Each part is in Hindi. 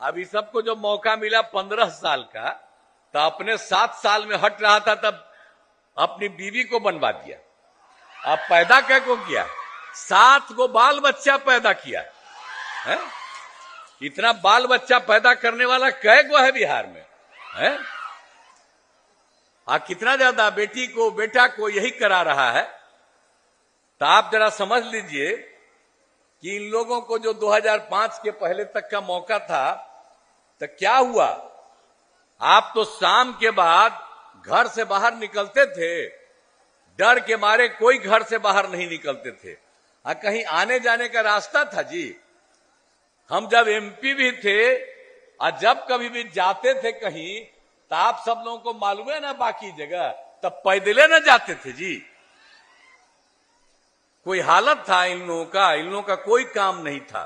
अभी सबको जो मौका मिला 15 साल का, तो अपने 7 साल में हट रहा था, तब अपनी बीवी को बनवा दिया। अब पैदा क्या को किया, 7 को बाल बच्चा पैदा किया है। इतना बाल बच्चा पैदा करने वाला कै गो है बिहार में है? कितना ज्यादा बेटी को बेटा को यही करा रहा है। तो आप जरा समझ लीजिए कि इन लोगों को जो 2005 के पहले तक का मौका था, तो क्या हुआ। आप तो शाम के बाद घर से बाहर निकलते थे, डर के मारे कोई घर से बाहर नहीं निकलते थे। कहीं आने जाने का रास्ता था जी। हम जब एमपी भी थे और जब कभी भी जाते थे कहीं, तो आप सब लोगों को मालूम है ना, बाकी जगह तब पैदले ना जाते थे जी। कोई हालत था इन लोगों का कोई काम नहीं था।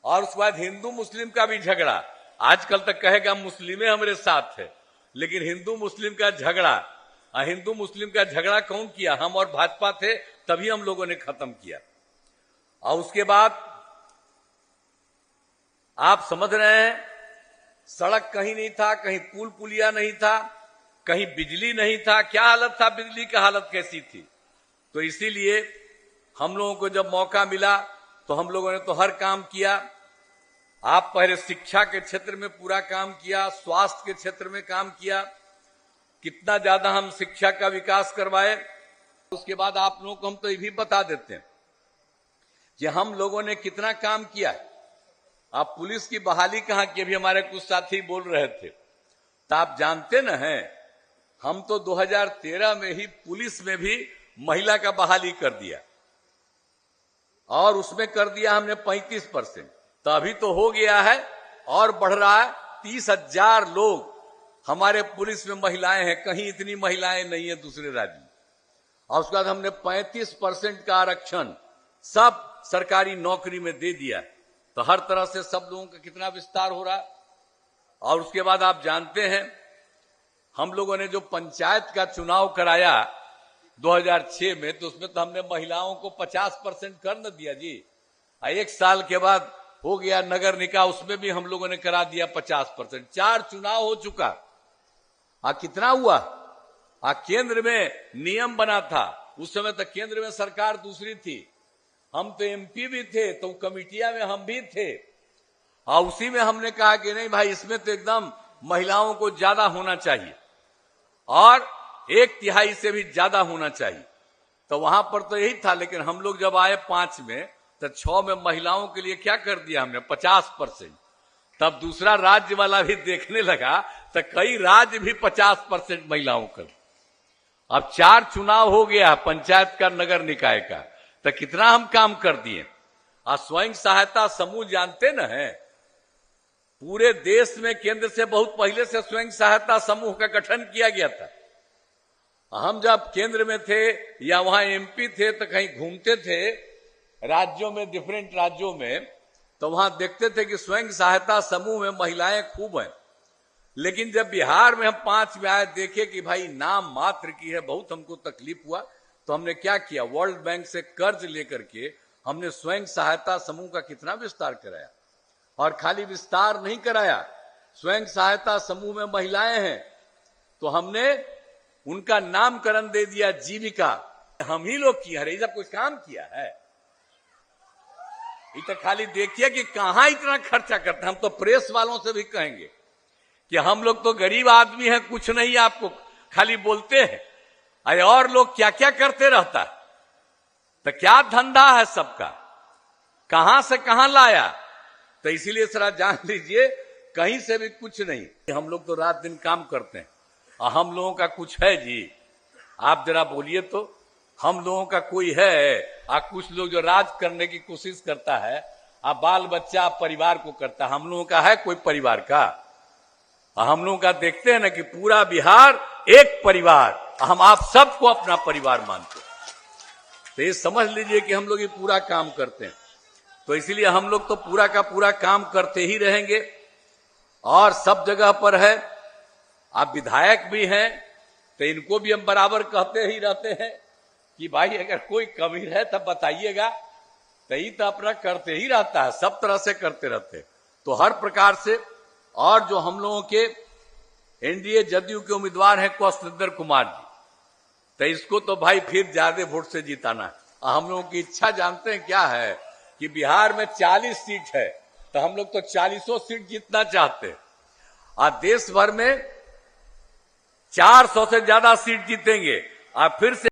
और उसके बाद हिंदू मुस्लिम का भी झगड़ा। आजकल तक कहेगा मुस्लिमें हमारे साथ है, लेकिन हिंदू मुस्लिम का झगड़ा, हिंदू मुस्लिम का झगड़ा कौन किया, हम और भाजपा थे, तभी हम लोगों ने खत्म किया। और उसके बाद आप समझ रहे हैं, सड़क कहीं नहीं था, कहीं पुल पुलिया नहीं था, कहीं बिजली नहीं था। क्या हालत था, बिजली की हालत कैसी थी। तो इसीलिए हम लोगों को जब मौका मिला तो हम लोगों ने तो हर काम किया। आप पहले शिक्षा के क्षेत्र में पूरा काम किया, स्वास्थ्य के क्षेत्र में काम किया, कितना ज्यादा हम शिक्षा का विकास करवाए। उसके बाद आप लोगों को हम तो ये भी बता देते हैं कि हम लोगों ने कितना काम किया। आप पुलिस की बहाली कहां की, अभी हमारे कुछ साथी बोल रहे थे, तो आप जानते न हैं, हम तो 2013 में ही पुलिस में भी महिला का बहाली कर दिया, और उसमें कर दिया हमने 35%। तो अभी तो हो गया है और बढ़ रहा है। 30,000 लोग हमारे पुलिस में महिलाएं हैं, कहीं इतनी महिलाएं नहीं है दूसरे राज्य में। और उसके बाद हमने 35% का आरक्षण सब सरकारी नौकरी में दे दिया। तो हर तरह से सब लोगों का कितना विस्तार हो रहा है। और उसके बाद आप जानते हैं, हम लोगों ने जो पंचायत का चुनाव कराया 2006 में, तो उसमें तो हमने महिलाओं को 50% कर न दिया जी। 1 साल के बाद हो गया नगर निकाय, उसमें भी हम लोगों ने करा दिया 50%। 4 चुनाव हो चुका। कितना हुआ। केंद्र में नियम बना था, उस समय तक केंद्र में सरकार दूसरी थी, हम तो एमपी भी थे, तो कमिटिया में हम भी थे, और उसी में हमने कहा कि नहीं भाई, इसमें तो एकदम महिलाओं को ज्यादा होना चाहिए और 1/3 से भी ज्यादा होना चाहिए। तो वहां पर तो यही था। लेकिन हम लोग जब आए 5 में, तो 6 में महिलाओं के लिए क्या कर दिया हमने, 50%। तब दूसरा राज्य वाला भी देखने लगा, तो कई राज्य भी 50% महिलाओं कर। अब 4 चुनाव हो गया, पंचायत का, नगर निकाय का, तो कितना हम काम कर दिए। स्वयं सहायता समूह जानते न है, पूरे देश में केंद्र से बहुत पहले से स्वयं सहायता समूह का गठन किया गया था। हम जब केंद्र में थे या वहां एमपी थे, तो कहीं घूमते थे राज्यों में, डिफरेंट राज्यों में, तो वहां देखते थे कि स्वयं सहायता समूह में महिलाएं खूब हैं। लेकिन जब बिहार में हम 5 में आए, देखे कि भाई नाम मात्र की है, बहुत हमको तकलीफ हुआ। तो हमने क्या किया, वर्ल्ड बैंक से कर्ज लेकर के हमने स्वयं सहायता समूह का कितना विस्तार कराया। और खाली विस्तार नहीं कराया, स्वयं सहायता समूह में महिलाएं हैं तो हमने उनका नामकरण दे दिया जीविका। हम ही लोग किया है, सब कुछ काम किया है। तो खाली देखिए कि कहां इतना खर्चा करते। हम तो प्रेस वालों से भी कहेंगे कि हम लोग तो गरीब आदमी हैं, कुछ नहीं आपको खाली बोलते हैं, अरे और लोग क्या क्या करते रहता। तो क्या धंधा है सबका, कहां से कहां लाया। तो इसीलिए सरा जान लीजिए, कहीं से भी कुछ नहीं। हम लोग तो रात दिन काम करते हैं, और हम लोगों का कुछ है जी। आप जरा बोलिए तो, हम लोगों का कोई है। कुछ लोग जो राज करने की कोशिश करता है, बाल बच्चा परिवार को करता है। हम लोगों का है कोई परिवार का। हम लोगों का देखते हैं ना कि पूरा बिहार एक परिवार, हम आप सबको अपना परिवार मानते हैं। तो ये समझ लीजिए कि हम लोग ये पूरा काम करते हैं। तो इसीलिए हम लोग तो पूरा का पूरा काम करते ही रहेंगे, और सब जगह पर है। आप विधायक भी हैं, तो इनको भी हम बराबर कहते ही रहते हैं कि भाई अगर कोई कमी है तब बताइएगा। तो ये तो अपना करते ही रहता है, सब तरह से करते रहते हैं। तो हर प्रकार से, और जो हम लोगों के एनडीए जदयू के उम्मीदवार हैं कौशलेंद्र कुमार जी, तो इसको तो भाई फिर ज्यादा वोट से जिताना है। हम लोगों की इच्छा जानते हैं क्या है कि बिहार में 40 सीट है, तो हम लोग तो 40 सीट जीतना चाहते हैं, और देश भर में 400 से ज्यादा सीट जीतेंगे, और फिर से